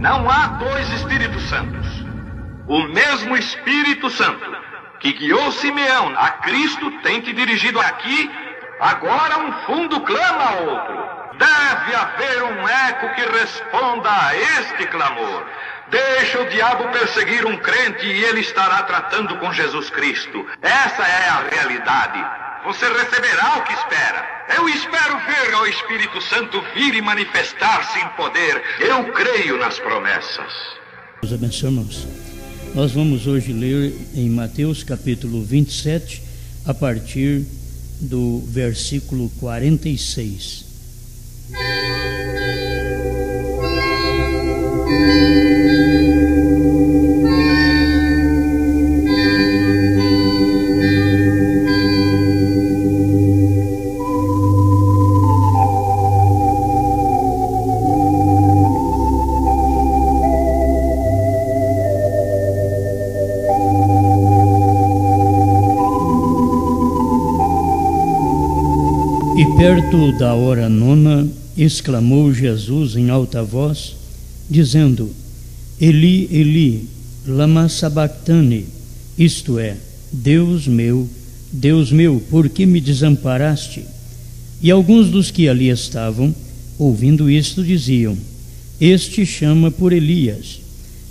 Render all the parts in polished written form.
Não há dois Espíritos Santos. O mesmo Espírito Santo que guiou Simeão a Cristo tem te dirigido aqui. Agora um fundo clama a outro. Deve haver um eco que responda a este clamor. Deixa o diabo perseguir um crente e ele estará tratando com Jesus Cristo. Essa é a realidade. Você receberá o que espera. Eu espero ver o Espírito Santo vir e manifestar-se em poder. Eu creio nas promessas. Deus abençoe, irmãos. Nós vamos hoje ler em Mateus capítulo 27, a partir do versículo 46. E perto da hora nona, exclamou Jesus em alta voz, dizendo: Eli, Eli, lama sabactane, isto é, Deus meu, por que me desamparaste? E alguns dos que ali estavam, ouvindo isto, diziam: Este chama por Elias.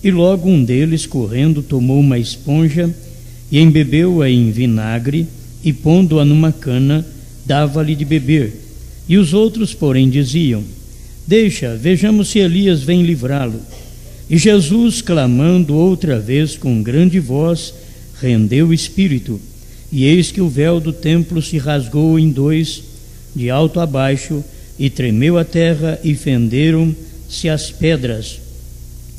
E logo um deles, correndo, tomou uma esponja e embebeu-a em vinagre e, pondo-a numa cana, dava-lhe de beber. E os outros, porém, diziam: Deixa, vejamos se Elias vem livrá-lo. E Jesus, clamando outra vez com grande voz, rendeu o espírito. E eis que o véu do templo se rasgou em dois, de alto a baixo, e tremeu a terra, e fenderam-se as pedras.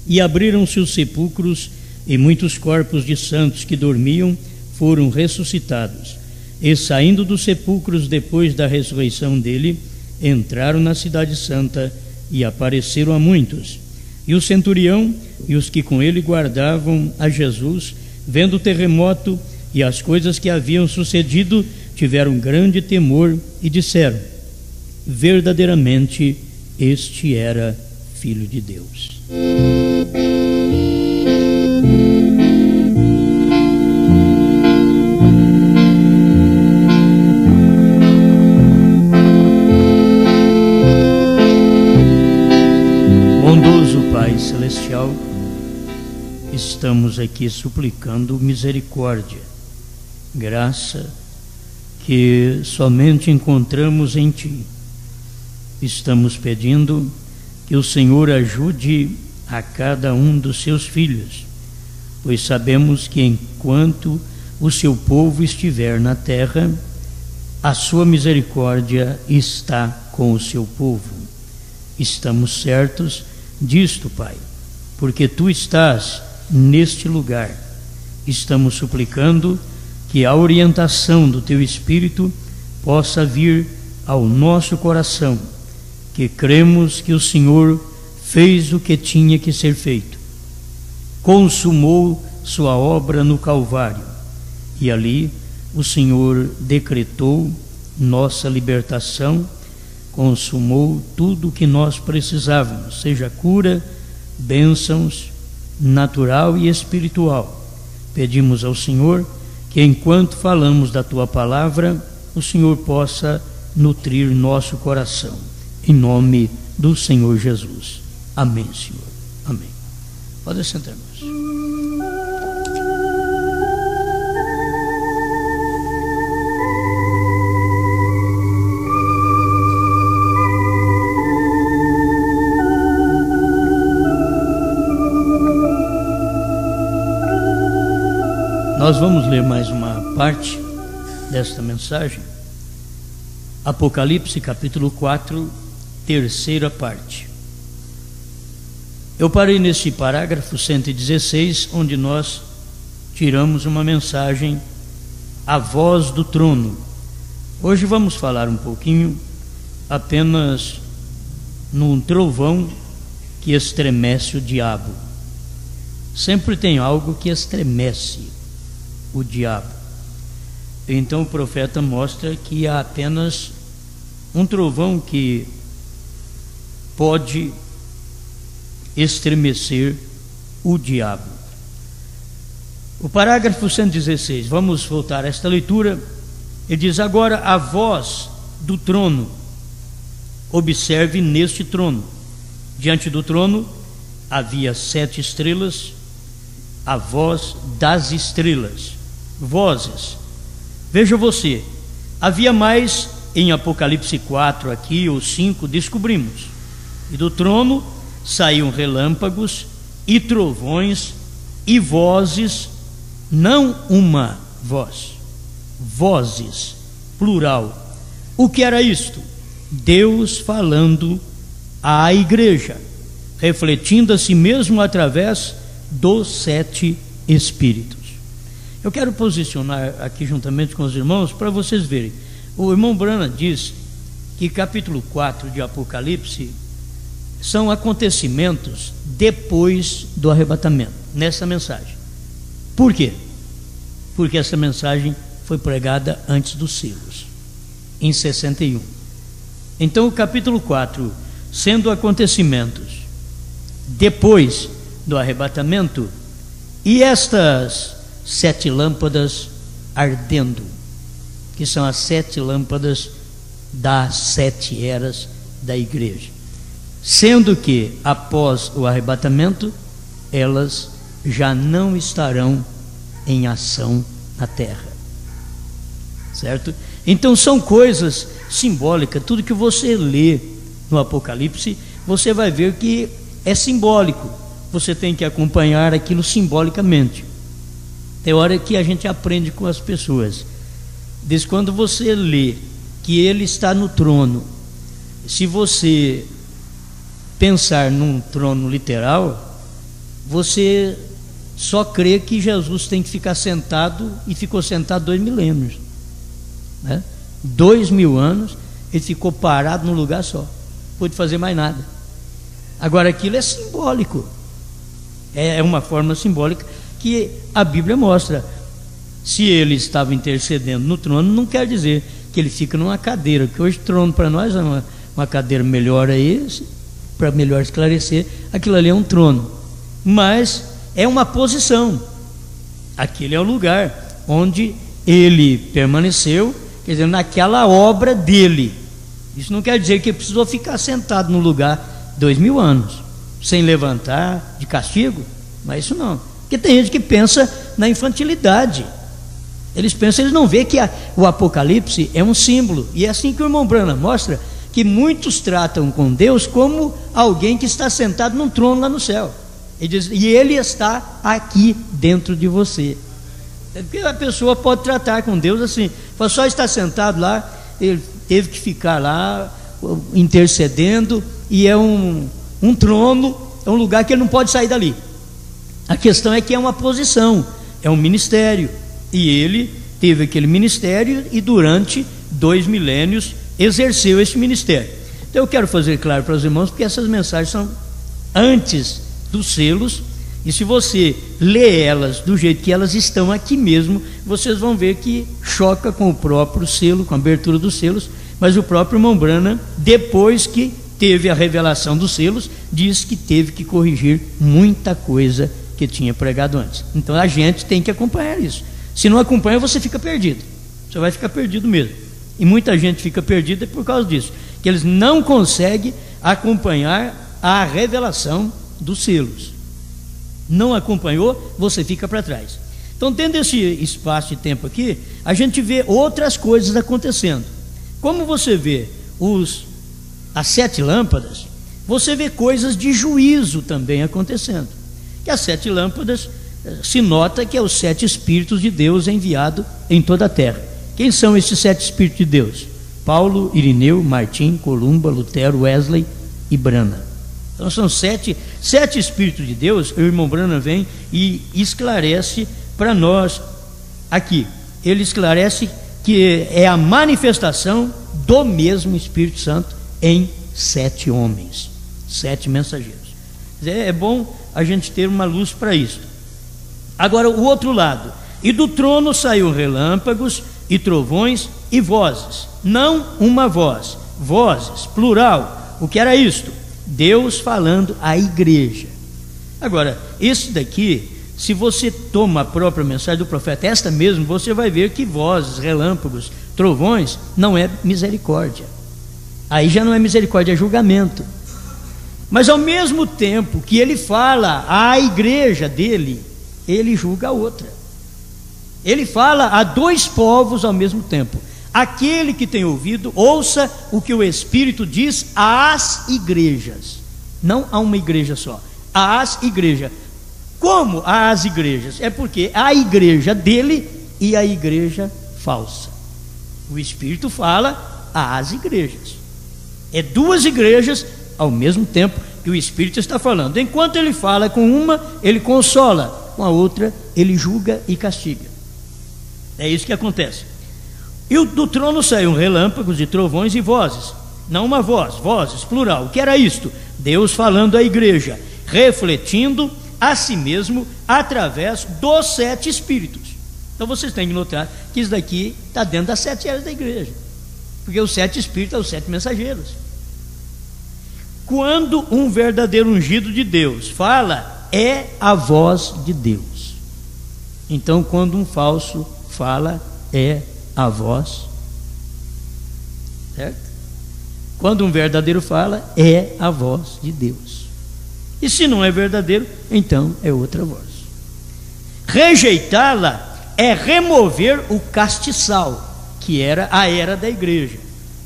E abriram-se os sepulcros, e muitos corpos de santos que dormiam foram ressuscitados. E saindo dos sepulcros depois da ressurreição dele, entraram na cidade santa e apareceram a muitos. E o centurião e os que com ele guardavam a Jesus, vendo o terremoto e as coisas que haviam sucedido, tiveram grande temor e disseram: verdadeiramente este era Filho de Deus. Bondoso Pai Celestial, estamos aqui suplicando misericórdia, graça que somente encontramos em Ti. Estamos pedindo que o Senhor ajude a cada um dos seus filhos, pois sabemos que enquanto o seu povo estiver na terra, a sua misericórdia está com o seu povo. Estamos certos disto, Pai, porque Tu estás neste lugar. Estamos suplicando que a orientação do Teu Espírito possa vir ao nosso coração, que cremos que o Senhor fez o que tinha que ser feito, consumou sua obra no Calvário, e ali o Senhor decretou nossa libertação, consumou tudo o que nós precisávamos, seja cura, bênçãos, natural e espiritual. Pedimos ao Senhor que enquanto falamos da Tua palavra, o Senhor possa nutrir nosso coração. Em nome do Senhor Jesus. Amém, Senhor. Amém. Pode sentar, irmãos. Nós vamos ler mais uma parte desta mensagem. Apocalipse capítulo 4, terceira parte. Eu parei neste parágrafo 116, onde nós tiramos uma mensagem, a voz do trono. Hoje vamos falar um pouquinho apenas num trovão que estremece o diabo. Sempre tem algo que estremece o diabo. Então o profeta mostra que há apenas um trovão que pode estremecer o diabo. O parágrafo 116, vamos voltar a esta leitura. Ele diz: agora a voz do trono, observe neste trono. Diante do trono havia 7 estrelas, a voz das estrelas, vozes. Veja você, havia mais em Apocalipse 4 aqui, ou 5, descobrimos. E do trono saíam relâmpagos e trovões e vozes, não uma voz, vozes, plural. O que era isto? Deus falando à igreja, refletindo a si mesmo através dos 7 Espíritos. Eu quero posicionar aqui juntamente com os irmãos para vocês verem. O irmão Branham diz que capítulo 4 de Apocalipse são acontecimentos depois do arrebatamento, nessa mensagem. Por quê? Porque essa mensagem foi pregada antes dos selos, em 61. Então o capítulo 4, sendo acontecimentos depois do arrebatamento, e estas 7 lâmpadas ardendo, que são as 7 lâmpadas das 7 eras da igreja, sendo que após o arrebatamento elas já não estarão em ação na terra, certo? Então são coisas simbólicas. Tudo que você lê no Apocalipse, você vai ver que é simbólico. Você tem que acompanhar aquilo simbolicamente. Tem hora que a gente aprende com as pessoas. Desde quando você lê que ele está no trono, se você pensar num trono literal, você só crê que Jesus tem que ficar sentado, e ficou sentado 2 milênios, né? 2000 anos ele ficou parado num lugar só, não pôde fazer mais nada. Agora aquilo é simbólico, é uma forma simbólica que a Bíblia mostra. Se ele estava intercedendo no trono, não quer dizer que ele fica numa cadeira, que hoje trono para nós é uma cadeira melhor aí, para melhor esclarecer, aquilo ali é um trono, mas é uma posição. Aquele é o lugar onde ele permaneceu, quer dizer, naquela obra dele. Isso não quer dizer que ele precisou ficar sentado no lugar 2000 anos, sem levantar, de castigo, mas isso não. Porque tem gente que pensa na infantilidade. Eles pensam, eles não veem que o Apocalipse é um símbolo. E é assim que o irmão Branham mostra que muitos tratam com Deus como alguém que está sentado num trono lá no céu. Ele diz, e ele está aqui dentro de você. Porque a pessoa pode tratar com Deus assim, só está sentado lá, ele teve que ficar lá intercedendo, e é um trono, é um lugar que ele não pode sair dali. A questão é que é uma posição, é um ministério, e ele teve aquele ministério e durante 2 milênios exerceu esse ministério. Então eu quero fazer claro para os irmãos, porque essas mensagens são antes dos selos, e se você lê elas do jeito que elas estão aqui mesmo, vocês vão ver que choca com o próprio selo, com a abertura dos selos. Mas o próprio irmão Branham, depois que teve a revelação dos selos, diz que teve que corrigir muita coisa que tinha pregado antes. Então a gente tem que acompanhar isso. Se não acompanha, você fica perdido, você vai ficar perdido mesmo. E muita gente fica perdida por causa disso, que eles não conseguem acompanhar a revelação dos selos. Não acompanhou, você fica para trás. Então, tendo esse espaço de tempo aqui, a gente vê outras coisas acontecendo. Como você vê as 7 lâmpadas, você vê coisas de juízo também acontecendo. Que as 7 lâmpadas, se nota que é os 7 Espíritos de Deus enviados em toda a terra. Quem são esses 7 Espíritos de Deus? Paulo, Irineu, Martim, Columba, Lutero, Wesley e Branham. Então são 7 Espíritos de Deus. O irmão Branham vem e esclarece para nós aqui. Ele esclarece que é a manifestação do mesmo Espírito Santo em 7 homens, 7 mensageiros. É bom a gente ter uma luz para isso. Agora o outro lado, e do trono saiu relâmpagos e trovões e vozes, não uma voz, vozes, plural. O que era isto? Deus falando à igreja. Agora, esse daqui, se você toma a própria mensagem do profeta, esta mesmo, você vai ver que vozes, relâmpagos, trovões, não é misericórdia. Aí já não é misericórdia, é julgamento. Mas ao mesmo tempo que ele fala à igreja dele, ele julga a outra. Ele fala a dois povos ao mesmo tempo. Aquele que tem ouvido, ouça o que o Espírito diz às igrejas. Não a uma igreja só, às igrejas. Como às igrejas? É porque a igreja dele e a igreja falsa. O Espírito fala às igrejas. É duas igrejas ao mesmo tempo que o Espírito está falando. Enquanto ele fala com uma, ele consola, com a outra, ele julga e castiga. É isso que acontece. E do trono saíram relâmpagos e trovões e vozes. Não uma voz, vozes, plural. O que era isto? Deus falando à igreja, refletindo a si mesmo através dos 7 espíritos. Então vocês têm que notar que isso daqui está dentro das 7 eras da igreja, porque os 7 espíritos são os 7 mensageiros. Quando um verdadeiro ungido de Deus fala, é a voz de Deus. Então, quando um falso fala, é a voz, certo? Quando um verdadeiro fala, é a voz de Deus. E se não é verdadeiro, então é outra voz. Rejeitá-la é remover o castiçal, que era a era da igreja,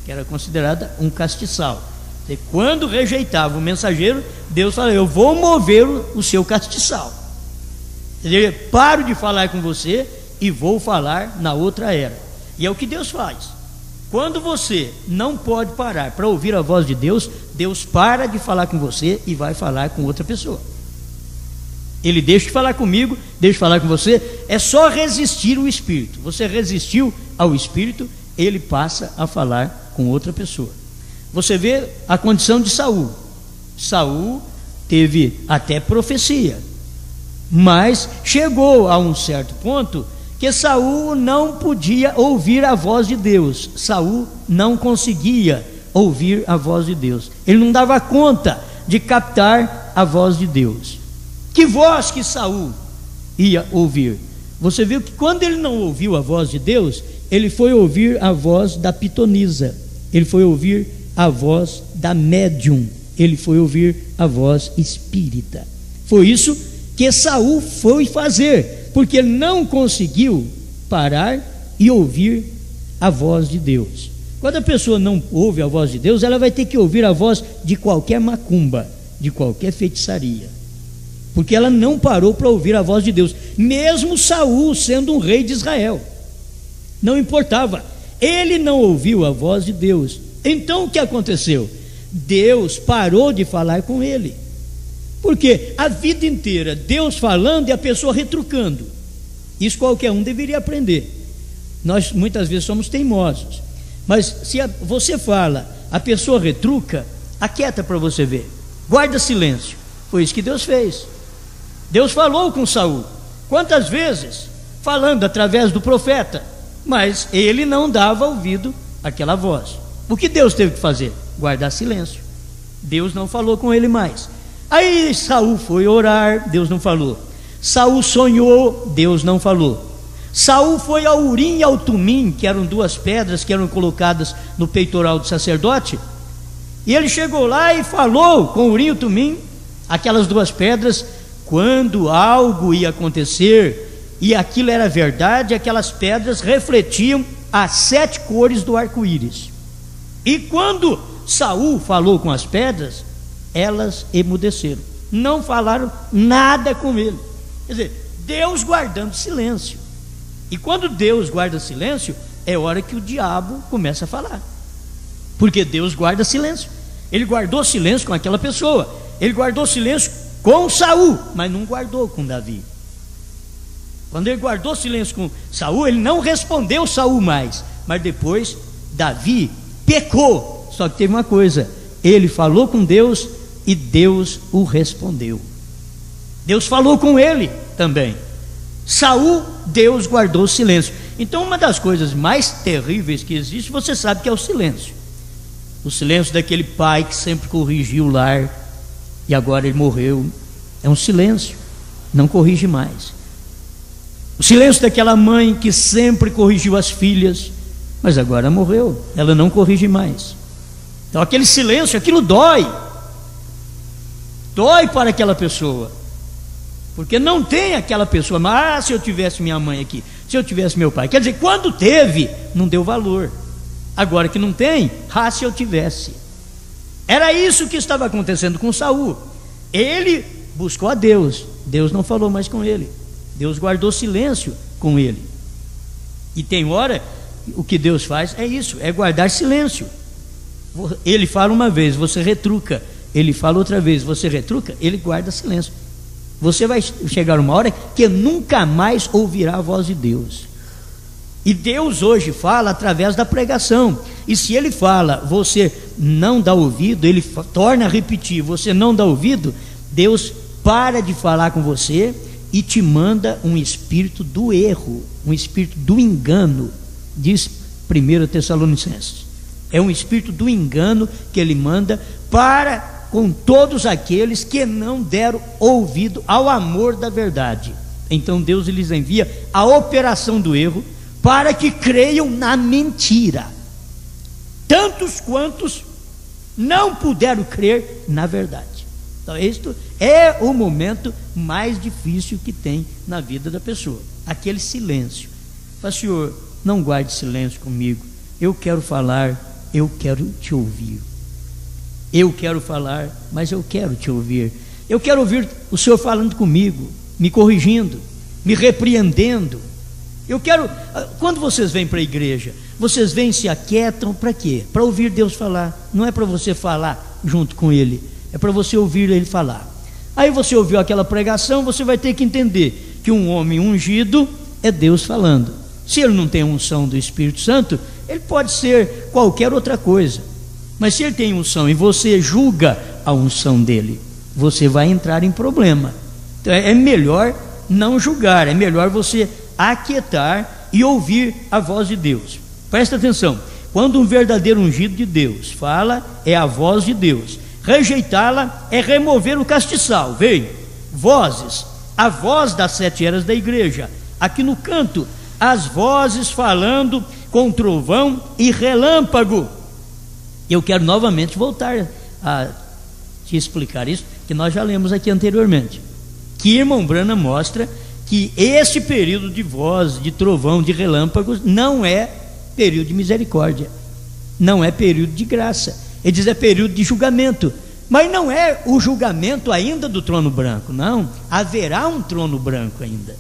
que era considerada um castiçal. E quando rejeitava o mensageiro, Deus falou: eu vou mover o seu castiçal. Eu paro de falar com você e vou falar na outra era. E é o que Deus faz. Quando você não pode parar para ouvir a voz de Deus, Deus para de falar com você e vai falar com outra pessoa. Ele deixa de falar comigo, deixa de falar com você. É só resistir o Espírito. Você resistiu ao Espírito, ele passa a falar com outra pessoa. Você vê a condição de Saul. Saul teve até profecia, mas chegou a um certo ponto que Saul não podia ouvir a voz de Deus. Saul não conseguia ouvir a voz de Deus. Ele não dava conta de captar a voz de Deus. Que voz que Saul ia ouvir? Você viu que quando ele não ouviu a voz de Deus, ele foi ouvir a voz da pitonisa, ele foi ouvir a voz da médium, ele foi ouvir a voz espírita. Foi isso que Saul foi fazer, porque ele não conseguiu parar e ouvir a voz de Deus. Quando a pessoa não ouve a voz de Deus, ela vai ter que ouvir a voz de qualquer macumba, de qualquer feitiçaria, porque ela não parou para ouvir a voz de Deus. Mesmo Saul sendo um rei de Israel, não importava, ele não ouviu a voz de Deus. Então o que aconteceu? Deus parou de falar com ele, porque a vida inteira Deus falando e a pessoa retrucando. Isso qualquer um deveria aprender. Nós muitas vezes somos teimosos, mas se você fala, a pessoa retruca, aquieta para você ver, guarda silêncio. Foi isso que Deus fez. Deus falou com Saul, quantas vezes? Falando através do profeta, mas ele não dava ouvido àquela voz. O que Deus teve que fazer? Guardar silêncio. Deus não falou com ele mais. Aí Saul foi orar, Deus não falou. Saul sonhou, Deus não falou. Saul foi ao Urim e ao Tumim, que eram 2 pedras que eram colocadas no peitoral do sacerdote, e ele chegou lá e falou com o Urim e o Tumim, aquelas 2 pedras, quando algo ia acontecer e aquilo era verdade, aquelas pedras refletiam as 7 cores do arco-íris. E quando Saul falou com as pedras, elas emudeceram, não falaram nada com ele. Quer dizer, Deus guardando silêncio. E quando Deus guarda silêncio, é hora que o diabo começa a falar, porque Deus guarda silêncio. Ele guardou silêncio com aquela pessoa, ele guardou silêncio com Saul, mas não guardou com Davi. Quando ele guardou silêncio com Saul, ele não respondeu Saul mais, mas depois Davi pecou. Só que teve uma coisa, ele falou com Deus e Deus o respondeu. Deus falou com ele também. Saul, Deus guardou silêncio. Então uma das coisas mais terríveis que existe, você sabe que é o silêncio. O silêncio daquele pai que sempre corrigiu o lar e agora ele morreu. É um silêncio, não corrige mais. O silêncio daquela mãe que sempre corrigiu as filhas, mas agora morreu, ela não corrige mais. Então aquele silêncio, aquilo dói para aquela pessoa, porque não tem aquela pessoa. Mas se eu tivesse minha mãe aqui, se eu tivesse meu pai, quer dizer, quando teve, não deu valor. Agora que não tem, se eu tivesse. Era isso que estava acontecendo com Saul. Ele buscou a Deus, Deus não falou mais com ele, Deus guardou silêncio com ele. E tem hora, o que Deus faz é isso, é guardar silêncio. Ele fala uma vez, você retruca. Ele fala outra vez, você retruca, ele guarda silêncio. Você vai chegar uma hora que nunca mais ouvirá a voz de Deus. E Deus hoje fala através da pregação. E se ele fala, você não dá ouvido, ele torna a repetir, você não dá ouvido, Deus para de falar com você e te manda um espírito do erro, um espírito do engano, diz 1 Tessalonicenses. É um espírito do engano que ele manda para com todos aqueles que não deram ouvido ao amor da verdade. Então Deus lhes envia a operação do erro para que creiam na mentira, tantos quantos não puderam crer na verdade. Então este é o momento mais difícil que tem na vida da pessoa, aquele silêncio. Fala, Senhor, não guarde silêncio comigo, eu quero falar, eu quero te ouvir. Eu quero falar, mas eu quero te ouvir. Eu quero ouvir o Senhor falando comigo, me corrigindo, me repreendendo. Eu quero, quando vocês vêm para a igreja, vocês vêm e se aquietam para quê? Para ouvir Deus falar. Não é para você falar junto com Ele, é para você ouvir Ele falar. Aí você ouviu aquela pregação, você vai ter que entender que um homem ungido é Deus falando. Se ele não tem a unção do Espírito Santo, ele pode ser qualquer outra coisa. Mas se ele tem unção e você julga a unção dele, você vai entrar em problema. Então é melhor não julgar, é melhor você aquietar e ouvir a voz de Deus. Presta atenção, quando um verdadeiro ungido de Deus fala, é a voz de Deus. Rejeitá-la é remover o castiçal. Veio, vozes, a voz das 7 eras da igreja. Aqui no canto, as vozes falando com trovão e relâmpago. Eu quero novamente voltar a te explicar isso, que nós já lemos aqui anteriormente, que irmão Branham mostra que esse período de voz, de trovão, de relâmpagos, não é período de misericórdia, não é período de graça. Ele diz é período de julgamento, mas não é o julgamento ainda do trono branco, não, haverá um trono branco ainda.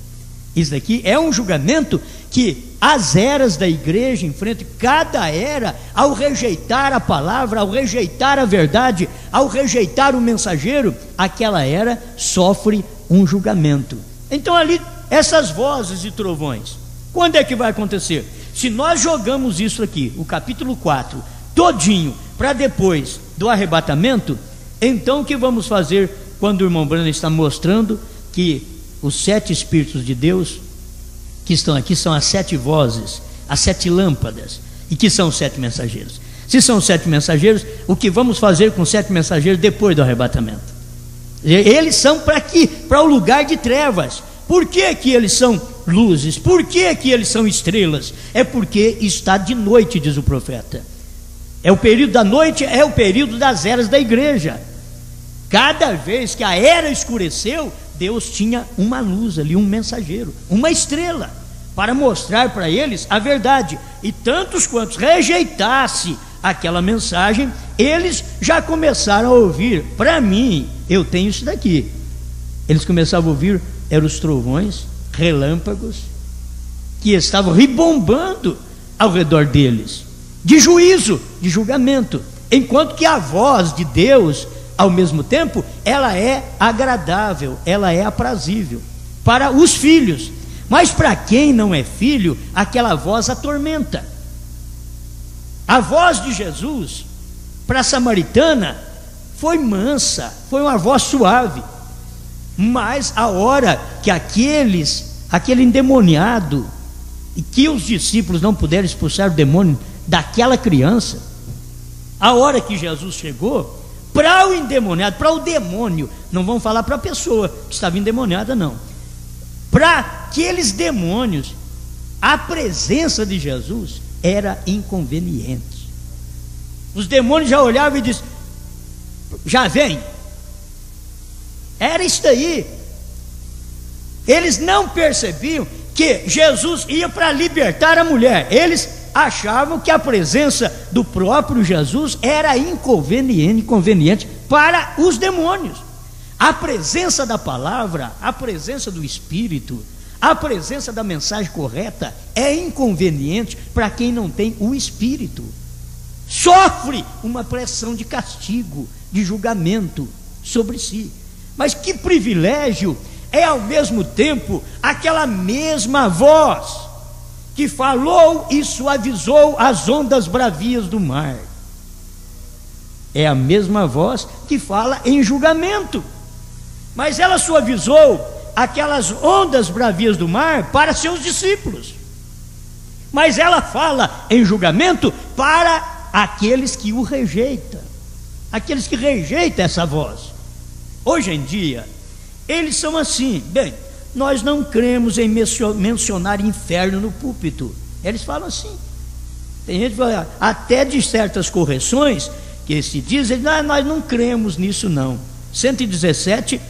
Isso daqui é um julgamento que as eras da igreja enfrentam. Cada era, ao rejeitar a palavra, ao rejeitar a verdade, ao rejeitar o mensageiro, aquela era sofre um julgamento. Então ali, essas vozes e trovões, quando é que vai acontecer? Se nós jogamos isso aqui, o capítulo 4, todinho, para depois do arrebatamento, então o que vamos fazer quando o irmão Branham está mostrando que os 7 Espíritos de Deus que estão aqui são as 7 vozes, as 7 lâmpadas, e que são os 7 mensageiros? Se são os 7 mensageiros, o que vamos fazer com os 7 mensageiros depois do arrebatamento? Eles são para aqui, para o lugar de trevas. Por que que eles são luzes? Por que que eles são estrelas? É porque está de noite, diz o profeta. É o período da noite, é o período das eras da igreja. Cada vez que a era escureceu, Deus tinha uma luz ali, um mensageiro, uma estrela, para mostrar para eles a verdade. E tantos quantos rejeitasse aquela mensagem, eles já começaram a ouvir. Para mim, eu tenho isso daqui. Eles começavam a ouvir, eram os trovões, relâmpagos, que estavam ribombando ao redor deles, de juízo, de julgamento. Enquanto que a voz de Deus, ao mesmo tempo, ela é agradável, ela é aprazível para os filhos. Mas para quem não é filho, aquela voz atormenta. A voz de Jesus para a samaritana foi mansa, foi uma voz suave. Mas a hora que aquele endemoniado, e que os discípulos não puderam expulsar o demônio daquela criança, A hora que Jesus chegou, para o endemoniado, para o demônio, não vamos falar para a pessoa que estava endemoniada, não. Para aqueles demônios, a presença de Jesus era inconveniente. Os demônios já olhavam e diziam: já vem. Era isso aí. Eles não percebiam que Jesus ia para libertar a mulher. Eles achavam que a presença do próprio Jesus era inconveniente para os demônios. A presença da palavra, a presença do Espírito, a presença da mensagem correta é inconveniente para quem não tem o Espírito. Sofre uma pressão de castigo, de julgamento sobre si. Mas que privilégio é ao mesmo tempo aquela mesma voz que falou e suavizou as ondas bravias do mar. É a mesma voz que fala em julgamento, mas ela suavizou aquelas ondas bravias do mar para seus discípulos, mas ela fala em julgamento para aqueles que o rejeitam, aqueles que rejeitam essa voz. Hoje em dia eles são assim: bem, nós não cremos em mencionar inferno no púlpito. Eles falam assim. Tem gente que fala, até de certas correções que se diz, nós não cremos nisso não. 117,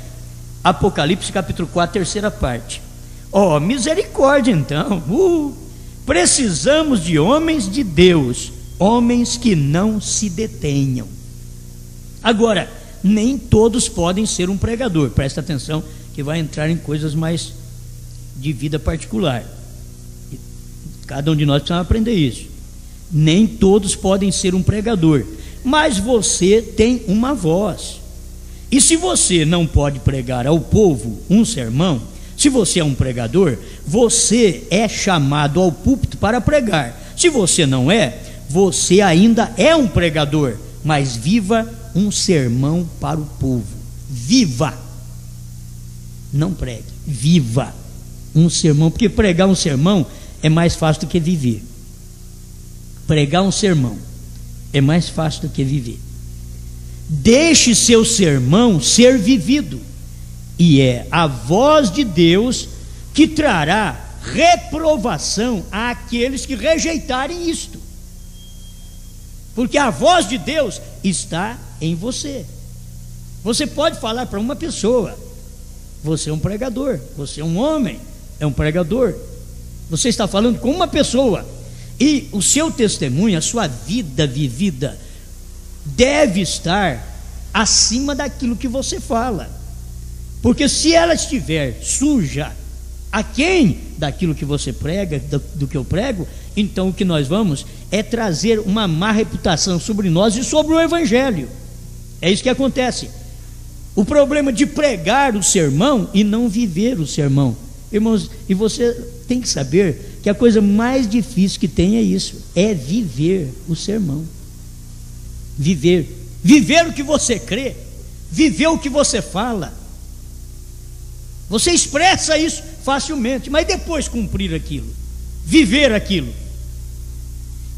Apocalipse capítulo 4, terceira parte. Ó, misericórdia então. Precisamos de homens de Deus, homens que não se detenham. Agora, nem todos podem ser um pregador. Presta atenção que vai entrar em coisas mais de vida particular. Cada um de nós precisa aprender isso. Nem todos podem ser um pregador, mas você tem uma voz. E se você não pode pregar ao povo um sermão, se você é um pregador, você é chamado ao púlpito para pregar. Se você não é, você ainda é um pregador, mas viva um sermão para o povo. Viva, não pregue, viva um sermão, porque pregar um sermão é mais fácil do que viver. Pregar um sermão é mais fácil do que viver. Deixe seu sermão ser vivido, e é a voz de Deus que trará reprovação àqueles que rejeitarem isto, porque a voz de Deus está em você. Você pode falar para uma pessoa: você é um pregador, você é um homem, é um pregador. Você está falando com uma pessoa, e o seu testemunho, a sua vida vivida, deve estar acima daquilo que você fala, porque se ela estiver suja, aquém daquilo que você prega, do que eu prego, então o que nós vamos é trazer uma má reputação sobre nós e sobre o Evangelho. É isso que acontece. O problema de pregar o sermão e não viver o sermão. Irmãos, e você tem que saber que a coisa mais difícil que tem é isso, é viver o sermão. Viver o que você crê, viver o que você fala. Você expressa isso facilmente, mas depois cumprir aquilo, viver aquilo.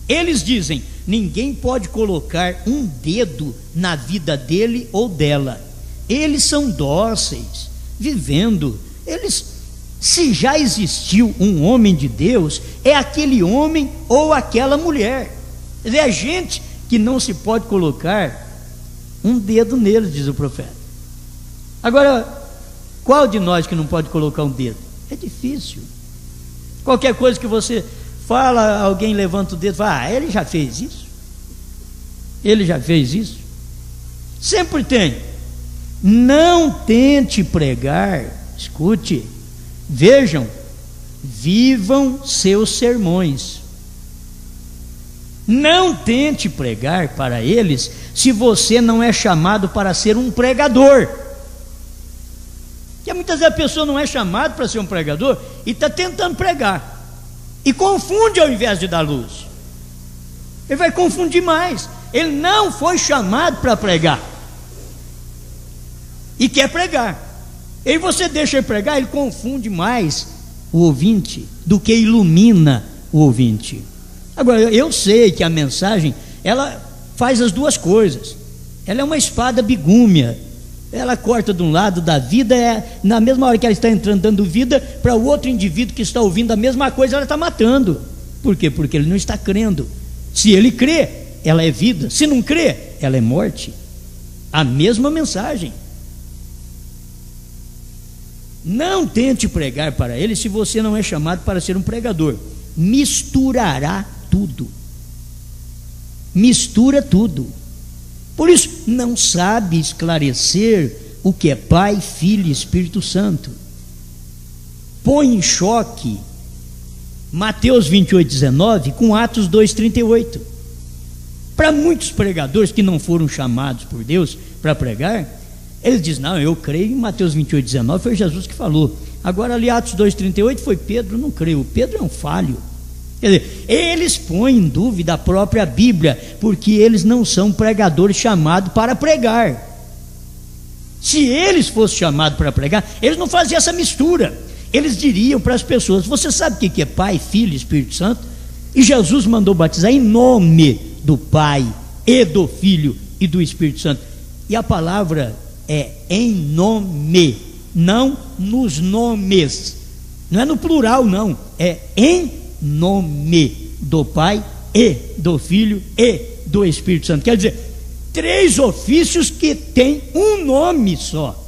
Eles dizem: ninguém pode colocar um dedo na vida dele ou dela. Eles são dóceis, vivendo. Eles, se já existiu um homem de Deus, é aquele homem ou aquela mulher. É gente que não se pode colocar um dedo nele, diz o profeta. Agora, qual de nós que não pode colocar um dedo? É difícil. Qualquer coisa que você fala, alguém levanta o dedo e fala: ele já fez isso, ele já fez isso. Sempre tem. Não tente pregar, escute, vejam, vivam seus sermões. Não tente pregar para eles se você não é chamado para ser um pregador. Porque muitas vezes a pessoa não é chamada para ser um pregador e está tentando pregar, e confunde ao invés de dar luz. Ele vai confundir mais. Ele não foi chamado para pregar e quer pregar. E você deixa ele pregar, ele confunde mais o ouvinte do que ilumina o ouvinte. Agora, eu sei que a mensagem, ela faz as duas coisas. Ela é uma espada bigúmia. Ela corta de um lado da vida, na mesma hora que ela está entrando dando vida, para o outro indivíduo que está ouvindo a mesma coisa, ela está matando. Por quê? Porque ele não está crendo. Se ele crê, ela é vida. Se não crê, ela é morte. A mesma mensagem. Não tente pregar para ele se você não é chamado para ser um pregador. Misturará tudo. Mistura tudo. Por isso, não sabe esclarecer o que é Pai, Filho e Espírito Santo. Põe em choque Mateus 28:19 com Atos 2:38. Para muitos pregadores que não foram chamados por Deus para pregar, eles dizem: não, eu creio em Mateus 28:19, foi Jesus que falou. Agora ali Atos 2:38 foi Pedro, não creio. Pedro é um falho. Quer dizer, eles põem em dúvida a própria Bíblia, porque eles não são pregadores chamados para pregar. Se eles fossem chamados para pregar, eles não faziam essa mistura. Eles diriam para as pessoas: você sabe o que é Pai, Filho e Espírito Santo? E Jesus mandou batizar em nome do Pai e do Filho e do Espírito Santo. E a palavra é em nome, não nos nomes. Não é no plural, não. É em nome do Pai e do Filho e do Espírito Santo. Quer dizer, 3 ofícios que têm um nome só.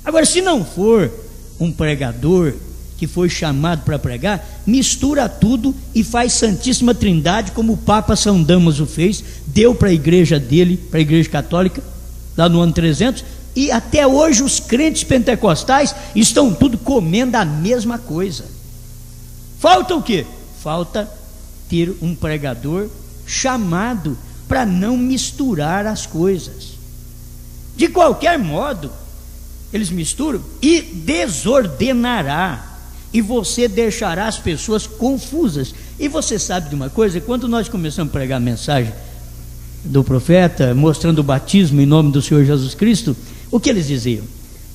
Agora, se não for um pregador que foi chamado para pregar, mistura tudo e faz Santíssima Trindade, como o Papa São Damaso fez, deu para a igreja dele, para a igreja católica, lá no ano 300, e até hoje os crentes pentecostais estão tudo comendo a mesma coisa. Falta o quê? Falta ter um pregador chamado para não misturar as coisas. De qualquer modo, eles misturam e desordenará, e você deixará as pessoas confusas. E você sabe de uma coisa? Quando nós começamos a pregar a mensagem do profeta, mostrando o batismo em nome do Senhor Jesus Cristo, o que eles diziam?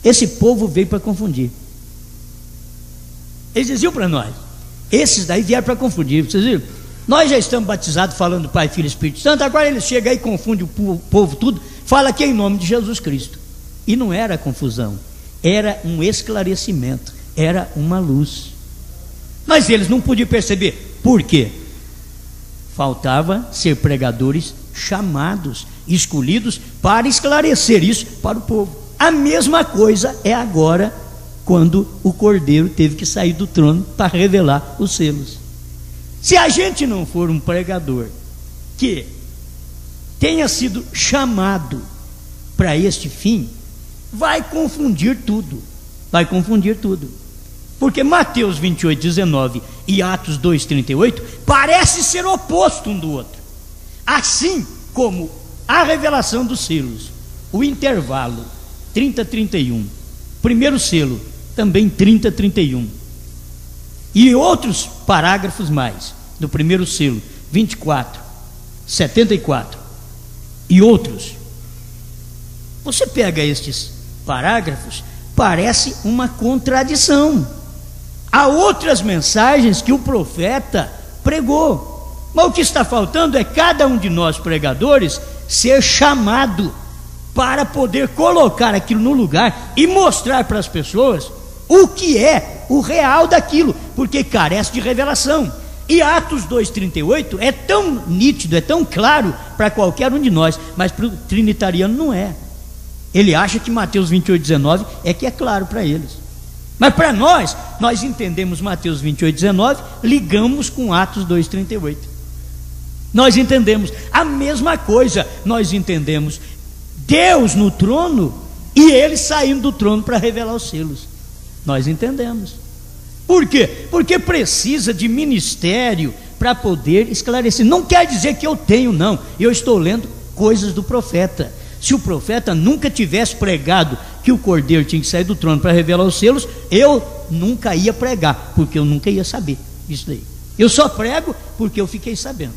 Esse povo veio para confundir. Eles diziam para nós: esses daí vieram para confundir. Vocês viram? Nós já estamos batizados falando Pai, Filho e Espírito Santo, agora eles chegam aí e confundem o povo tudo, fala que é em nome de Jesus Cristo. E não era confusão, era um esclarecimento, era uma luz. Mas eles não podiam perceber. Por quê? Faltava ser pregadores chamados, escolhidos para esclarecer isso para o povo. A mesma coisa é agora, quando o Cordeiro teve que sair do trono para revelar os selos. Se a gente não for um pregador que tenha sido chamado para este fim, vai confundir tudo. Vai confundir tudo. Porque Mateus 28:19 e Atos 2:38 parece ser oposto um do outro. Assim como a revelação dos selos, o intervalo 30:31, primeiro selo também 30:31, e outros parágrafos mais do primeiro selo 24:74 e outros. Você pega estes parágrafos, parece uma contradição. Há outras mensagens que o profeta pregou, mas o que está faltando é cada um de nós pregadores ser chamado para poder colocar aquilo no lugar e mostrar para as pessoas o que é o real daquilo, porque carece de revelação. E Atos 2:38 é tão nítido, é tão claro para qualquer um de nós, mas para o trinitariano não é. Ele acha que Mateus 28:19 é que é claro para eles. Mas para nós entendemos Mateus 28:19, ligamos com Atos 2:38. Nós entendemos a mesma coisa, nós entendemos Deus no trono e Ele saindo do trono para revelar os selos. Nós entendemos. Por quê? Porque precisa de ministério para poder esclarecer. Não quer dizer que eu tenho, não. Eu estou lendo coisas do profeta. Se o profeta nunca tivesse pregado que o Cordeiro tinha que sair do trono para revelar os selos, eu nunca ia pregar, porque eu nunca ia saber isso daí. Eu só prego porque eu fiquei sabendo,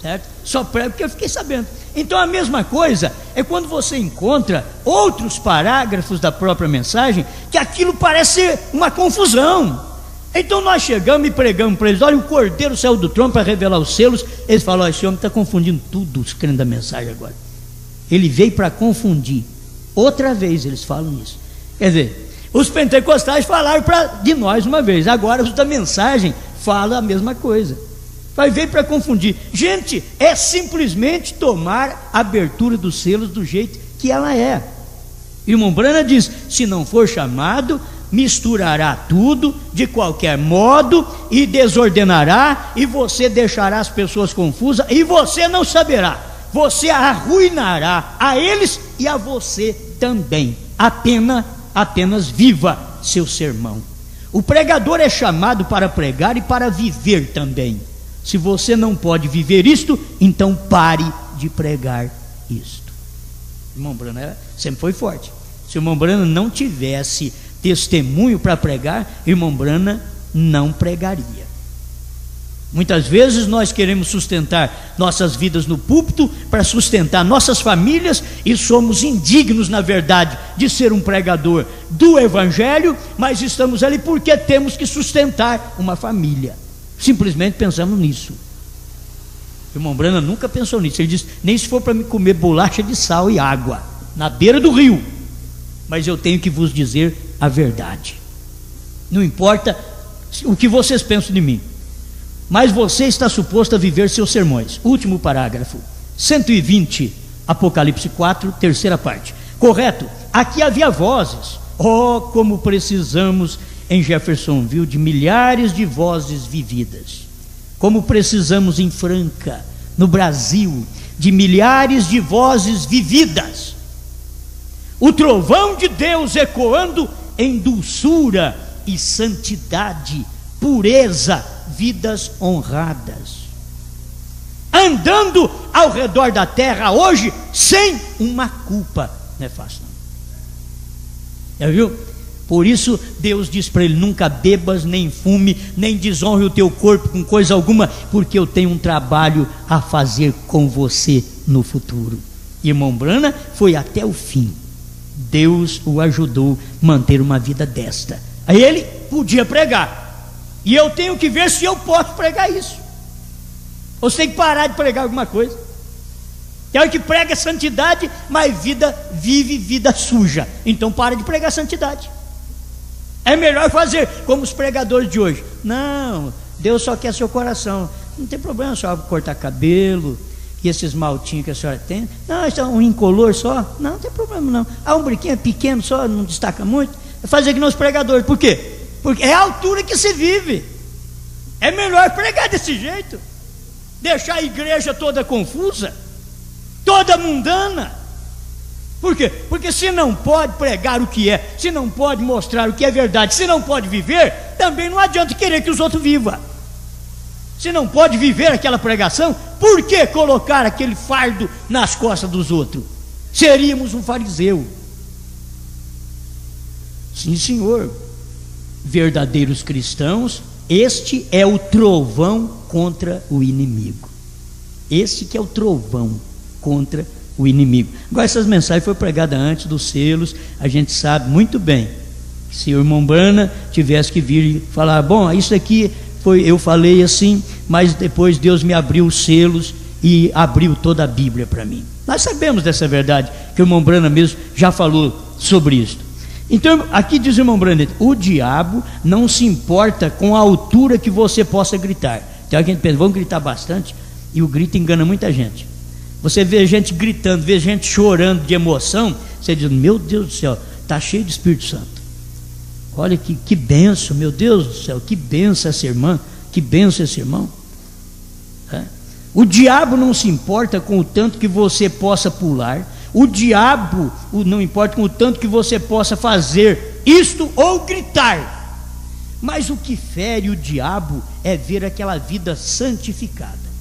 certo? Só prego porque eu fiquei sabendo. Então a mesma coisa é quando você encontra outros parágrafos da própria mensagem, que aquilo parece ser uma confusão. Então nós chegamos e pregamos para eles: olha, o Cordeiro saiu do trono para revelar os selos. Eles falaram: esse homem está confundindo tudo, os crentes da mensagem agora. Ele veio para confundir. Outra vez eles falam isso. Quer dizer, os pentecostais falaram de nós uma vez, agora os da mensagem falam a mesma coisa. Veio para confundir. Gente, é simplesmente tomar a abertura dos selos do jeito que ela é. Irmão Branham diz: se não for chamado, misturará tudo de qualquer modo e desordenará, e você deixará as pessoas confusas, e você não saberá. Você arruinará a eles e a você também. Apenas viva seu sermão. O pregador é chamado para pregar e para viver também. Se você não pode viver isto, então pare de pregar isto. Irmão Branham sempre foi forte. Se o irmão Branham não tivesse testemunho para pregar, irmão Branham não pregaria. Muitas vezes nós queremos sustentar nossas vidas no púlpito para sustentar nossas famílias, e somos indignos, na verdade, de ser um pregador do Evangelho, mas estamos ali porque temos que sustentar uma família. Simplesmente pensamos nisso. O irmão Branham nunca pensou nisso. Ele disse: nem se for para me comer bolacha de sal e água na beira do rio, mas eu tenho que vos dizer a verdade. Não importa o que vocês pensam de mim, mas você está suposto a viver seus sermões. Último parágrafo, 120, Apocalipse 4, terceira parte. Correto, aqui havia vozes. Oh, como precisamos em Jeffersonville de milhares de vozes vividas. Como precisamos em Franca, no Brasil, de milhares de vozes vividas. O trovão de Deus ecoando em dulçura e santidade, pureza, vidas honradas, andando ao redor da terra hoje sem uma culpa. Não é fácil, não. Já viu? Por isso Deus diz para ele: nunca bebas, nem fume, nem desonre o teu corpo com coisa alguma, porque eu tenho um trabalho a fazer com você no futuro. Irmão Branham foi até o fim. Deus o ajudou a manter uma vida desta. Aí ele podia pregar, e eu tenho que ver se eu posso pregar isso. Você tem que parar de pregar alguma coisa. Tem que prega santidade, mas vive vida suja. Então para de pregar santidade. É melhor fazer como os pregadores de hoje: não, Deus só quer seu coração. Não tem problema só cortar cabelo e esses maltinhos que a senhora tem. Não, isso é um incolor só. Não tem problema não. Um brinquinho pequeno só, não destaca muito. É fazer que não os pregadores. Por quê? Porque é a altura que se vive. É melhor pregar desse jeito. Deixar a igreja toda confusa, toda mundana. Por quê? Porque se não pode pregar o que é, se não pode mostrar o que é verdade, se não pode viver, também não adianta querer que os outros vivam. Se não pode viver aquela pregação, por que colocar aquele fardo nas costas dos outros? Seríamos um fariseu. Sim, senhor. Verdadeiros cristãos, este é o trovão contra o inimigo. Este que é o trovão contra o inimigo. Agora, essas mensagens foram pregadas antes dos selos. A gente sabe muito bem que se o irmão Branham tivesse que vir e falar: bom, isso aqui foi, eu falei assim, mas depois Deus me abriu os selos e abriu toda a Bíblia para mim. Nós sabemos dessa verdade, que o irmão Branham mesmo já falou sobre isso. Então aqui diz o irmão Branham: o diabo não se importa com a altura que você possa gritar. Tem alguém que pensa: vamos gritar bastante, e o grito engana muita gente. Você vê gente gritando, vê gente chorando de emoção, você diz: meu Deus do céu, está cheio de Espírito Santo. Olha que benção, meu Deus do céu, que benção essa irmã, que benção esse irmão. O diabo não se importa com o tanto que você possa pular. O diabo não importa com o tanto que você possa fazer isto ou gritar. Mas o que fere o diabo é ver aquela vida santificada.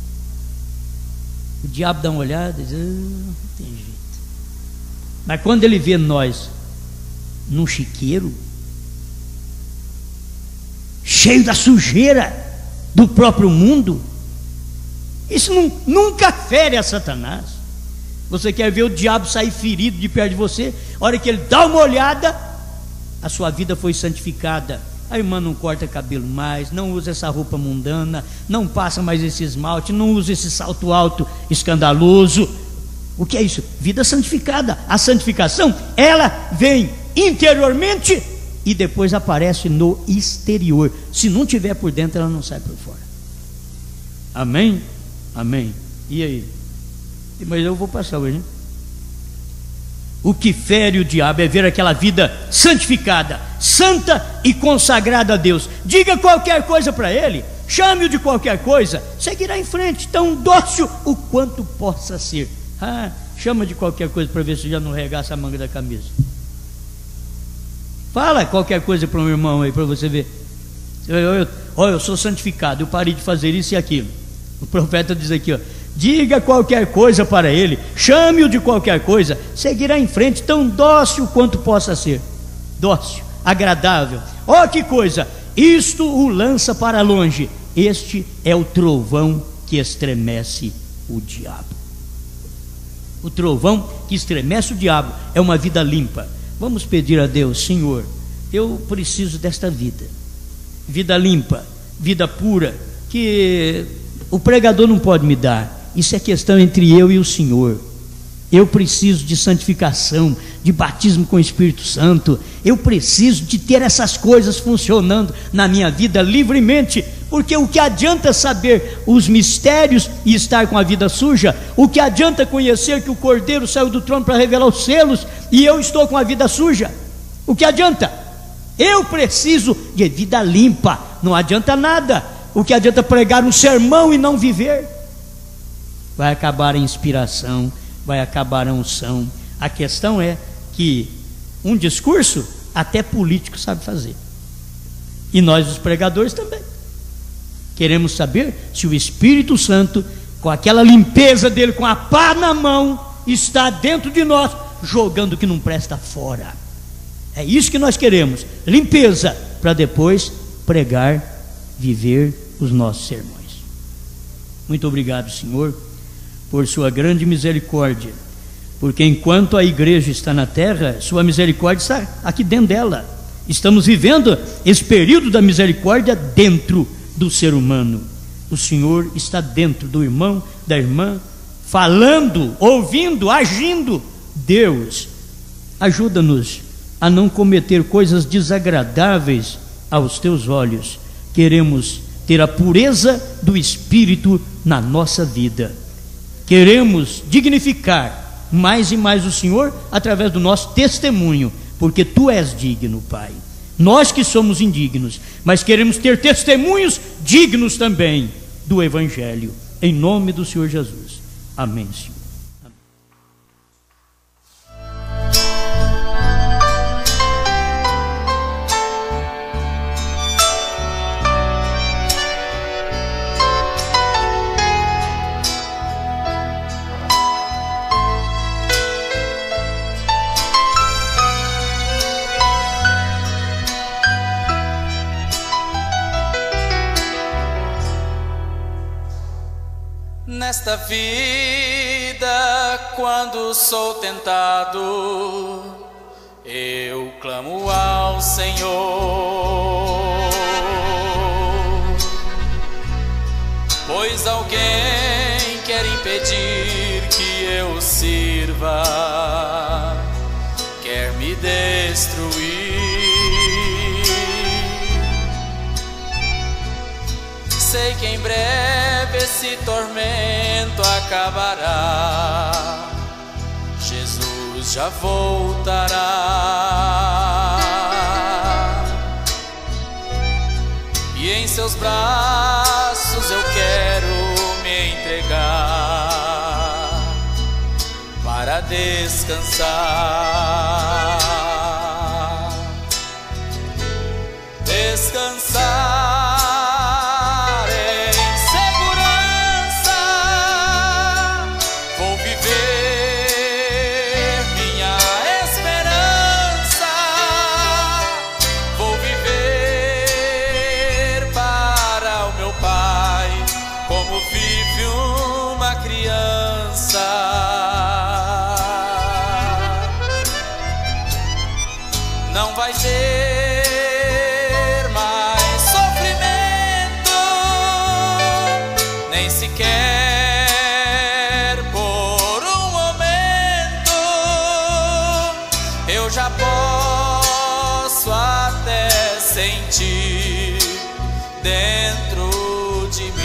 O diabo dá uma olhada e diz: não tem jeito. Mas quando ele vê nós num chiqueiro, cheio da sujeira do próprio mundo, isso nunca fere a Satanás. Você quer ver o diabo sair ferido de perto de você? A hora que ele dá uma olhada, a sua vida foi santificada, A irmã não corta cabelo mais, não usa essa roupa mundana, não passa mais esse esmalte, não usa esse salto alto escandaloso. O que é isso? Vida santificada. A santificação, ela vem interiormente e depois aparece no exterior. Se não tiver por dentro, ela não sai por fora. Amém? Amém. E aí? Mas eu vou passar hoje, hein? O que fere o diabo é ver aquela vida santificada, santa e consagrada a Deus. Diga qualquer coisa para ele, chame-o de qualquer coisa, seguirá em frente, tão dócil o quanto possa ser. Chama de qualquer coisa para ver se já não regaça a manga da camisa. Fala qualquer coisa para um irmão aí, para você ver. Olha, eu sou santificado, eu parei de fazer isso e aquilo. O profeta diz aqui, ó: diga qualquer coisa para ele, chame-o de qualquer coisa, seguirá em frente, tão dócil quanto possa ser. Dócil, agradável. Ó, que coisa! Isto o lança para longe. Este é o trovão que estremece o diabo. O trovão que estremece o diabo é uma vida limpa. Vamos pedir a Deus: Senhor, eu preciso desta vida, vida limpa, vida pura, que o pregador não pode me dar. Isso é questão entre eu e o Senhor. Eu preciso de santificação, de batismo com o Espírito Santo. Eu preciso de ter essas coisas funcionando na minha vida livremente, porque o que adianta saber os mistérios e estar com a vida suja? O que adianta conhecer que o Cordeiro saiu do trono para revelar os selos e eu estou com a vida suja? O que adianta? Eu preciso de vida limpa. Não adianta nada. O que adianta pregar um sermão e não viver? Vai acabar a inspiração, vai acabar a unção. A questão é que um discurso até político sabe fazer, e nós os pregadores também. Queremos saber se o Espírito Santo, com aquela limpeza dele, com a pá na mão, está dentro de nós, jogando o que não presta fora. É isso que nós queremos, limpeza, para depois pregar, viver os nossos sermões. Muito obrigado, Senhor, por sua grande misericórdia, porque enquanto a igreja está na terra, sua misericórdia está aqui dentro dela. Estamos vivendo esse período da misericórdia dentro do ser humano. O Senhor está dentro do irmão, da irmã, falando, ouvindo, agindo. Deus, ajuda-nos a não cometer coisas desagradáveis aos teus olhos. Queremos ter a pureza do Espírito na nossa vida. Queremos dignificar mais e mais o Senhor através do nosso testemunho, porque Tu és digno, Pai. Nós que somos indignos, mas queremos ter testemunhos dignos também do Evangelho, em nome do Senhor Jesus. Amém, Senhor. Nesta vida, quando sou tentado, eu clamo ao Senhor, pois alguém quer impedir que eu sirva, quer me destruir. Sei que em breve esse tormento acabará, Jesus já voltará, e em seus braços eu quero me entregar para descansar, descansar. sequer por um momento eu já posso até sentir dentro de mim.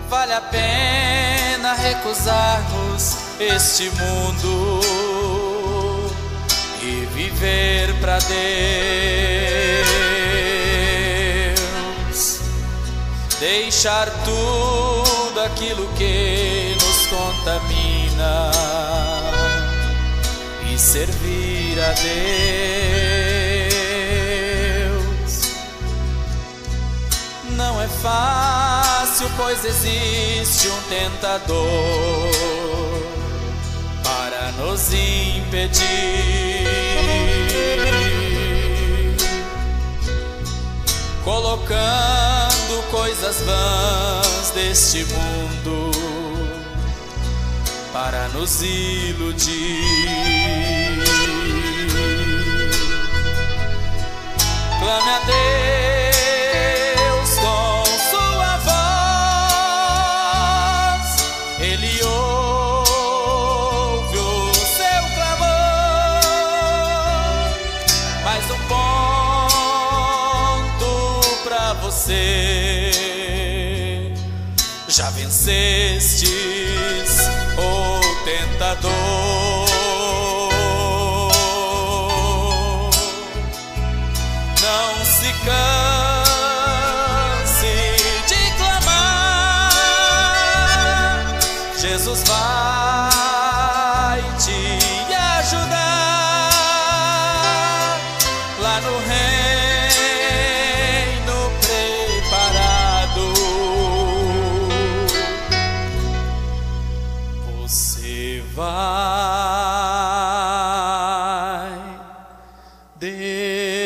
Vale a pena recusarmos este mundo e viver para Deus, deixar tudo aquilo que nos contamina e servir a Deus. Não é fácil, pois existe um tentador para nos impedir, colocando coisas vãs deste mundo para nos iludir. Clame a Deus com sua voz, Ele ouve o seu clamor. Mais um ponto pra você: já vencestes o tentador. Não se canse de clamar, Jesus vai te ajudar lá no reino preparado. Você vai descansar.